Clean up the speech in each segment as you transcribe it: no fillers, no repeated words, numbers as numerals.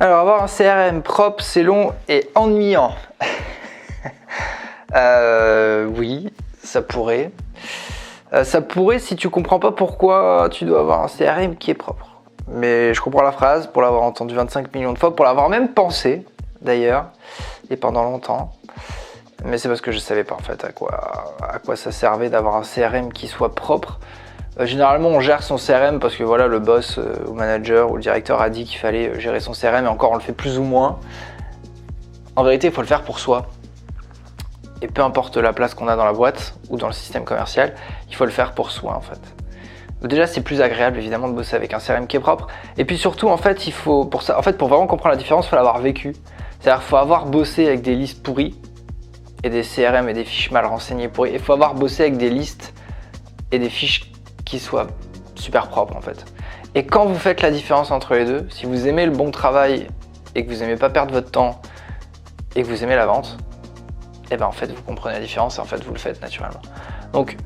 Alors, avoir un CRM propre, c'est long et ennuyant. Oui, ça pourrait. Ça pourrait si tu comprends pas pourquoi tu dois avoir un CRM qui est propre. Mais je comprends la phrase pour l'avoir entendu 25 millions de fois, pour l'avoir même pensé d'ailleurs, et pendant longtemps. Mais c'est parce que je savais pas en fait à quoi ça servait d'avoir un CRM qui soit propre. Généralement on gère son CRM parce que voilà, le boss ou manager ou le directeur a dit qu'il fallait gérer son CRM, et encore on le fait plus ou moins. En vérité il faut le faire pour soi. Et peu importe la place qu'on a dans la boîte ou dans le système commercial, il faut le faire pour soi en fait. Donc déjà c'est plus agréable évidemment de bosser avec un CRM qui est propre. Et puis surtout en fait il faut pour vraiment comprendre la différence, il faut l'avoir vécu. C'est-à-dire qu'il faut avoir bossé avec des listes pourries et des CRM et des fiches mal renseignées pourries. Il faut avoir bossé avec des listes et des fiches qui soient super propres en fait. Et quand vous faites la différence entre les deux, si vous aimez le bon travail et que vous n'aimez pas perdre votre temps et que vous aimez la vente, et ben en fait vous comprenez la différence et en fait vous le faites naturellement. Donc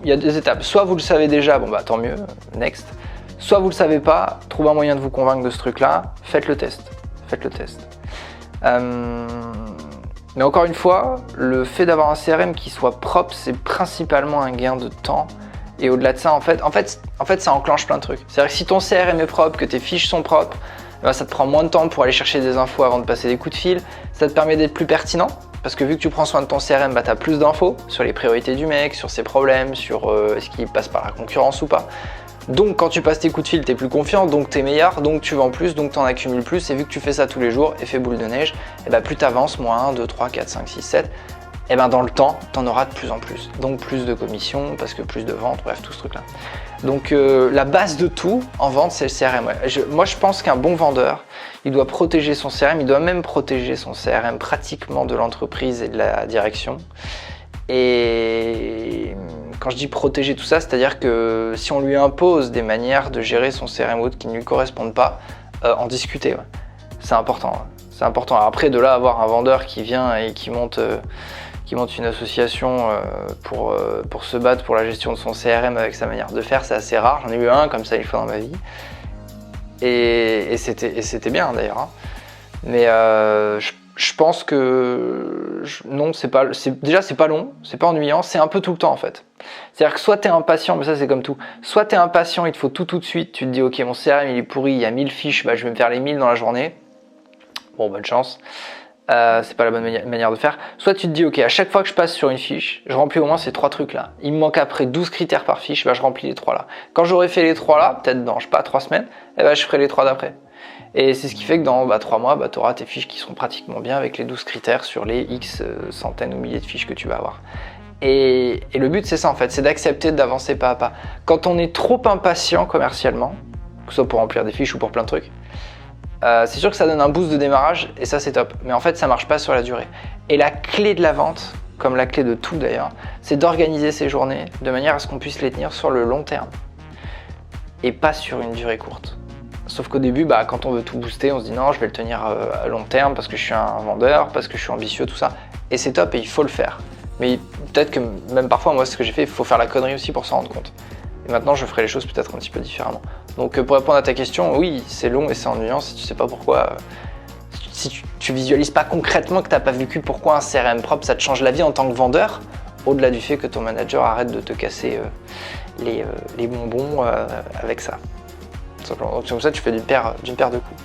il y a deux étapes, soit vous le savez déjà, bon bah tant mieux, next. Soit vous le savez pas, trouvez un moyen de vous convaincre de ce truc là, faites le test. Mais encore une fois, le fait d'avoir un CRM qui soit propre, c'est principalement un gain de temps. Et au-delà de ça, en fait, ça enclenche plein de trucs. C'est-à-dire que si ton CRM est propre, que tes fiches sont propres, ben ça te prend moins de temps pour aller chercher des infos avant de passer des coups de fil. Ça te permet d'être plus pertinent, parce que vu que tu prends soin de ton CRM, bah, tu as plus d'infos sur les priorités du mec, sur ses problèmes, sur est-ce qu'il passe par la concurrence ou pas. Donc quand tu passes tes coups de fil, tu es plus confiant, donc tu es meilleur, donc tu vends plus, donc tu en accumules plus. Et vu que tu fais ça tous les jours, effet boule de neige, et bah plus tu avances, moins 1, 2, 3, 4, 5, 6, 7, et ben dans le temps, tu en auras de plus en plus. Donc plus de commissions, parce que plus de ventes, bref, tout ce truc-là. Donc la base de tout en vente, c'est le CRM. Ouais. Moi, je pense qu'un bon vendeur, il doit protéger son CRM, il doit même protéger son CRM pratiquement de l'entreprise et de la direction. Et quand je dis protéger tout ça, c'est-à-dire que si on lui impose des manières de gérer son CRM ou autres qui ne lui correspondent pas, en discuter. Ouais. C'est important. Ouais. C'est important. Alors après, de là, avoir un vendeur qui vient et qui monte une association pour se battre pour la gestion de son CRM avec sa manière de faire, c'est assez rare. J'en ai eu un comme ça une fois dans ma vie. Et c'était bien d'ailleurs. Hein. Mais je pense que non, c'est pas long, c'est pas ennuyant, c'est un peu tout le temps en fait. C'est-à-dire que soit t'es impatient, mais ça c'est comme tout, soit t'es impatient, il te faut tout de suite, tu te dis ok mon CRM il est pourri, il y a 1000 fiches, bah, je vais me faire les 1000 dans la journée. Bon, bonne chance. C'est pas la bonne manière de faire. Soit tu te dis ok, à chaque fois que je passe sur une fiche, je remplis au moins ces 3 trucs là. Il me manque après 12 critères par fiche, bah, je remplis les 3 là. Quand j'aurai fait les 3 là, peut-être dans, je sais pas, 3 semaines, bah, je ferai les 3 d'après. Et c'est ce qui fait que dans 3 mois, tu auras tes fiches qui seront pratiquement bien avec les 12 critères sur les X centaines ou milliers de fiches que tu vas avoir. Et le but c'est ça en fait, c'est d'accepter d'avancer pas à pas. Quand on est trop impatient commercialement, que ce soit pour remplir des fiches ou pour plein de trucs, c'est sûr que ça donne un boost de démarrage et ça c'est top. Mais en fait ça marche pas sur la durée. Et la clé de la vente, comme la clé de tout d'ailleurs, c'est d'organiser ses journées de manière à ce qu'on puisse les tenir sur le long terme. Et pas sur une durée courte. Sauf qu'au début, quand on veut tout booster, on se dit non, je vais le tenir à long terme parce que je suis un vendeur, parce que je suis ambitieux, tout ça. Et c'est top et il faut le faire. Mais peut-être que même parfois, moi, ce que j'ai fait, il faut faire la connerie aussi pour s'en rendre compte. Et maintenant, je ferai les choses peut-être un petit peu différemment. Donc pour répondre à ta question, oui, c'est long et c'est ennuyant si tu sais pas pourquoi. Si tu visualises pas concrètement, que tu n'as pas vécu pourquoi un CRM propre, ça te change la vie en tant que vendeur, au-delà du fait que ton manager arrête de te casser les bonbons avec ça. Donc comme ça, tu fais d'une paire de coups.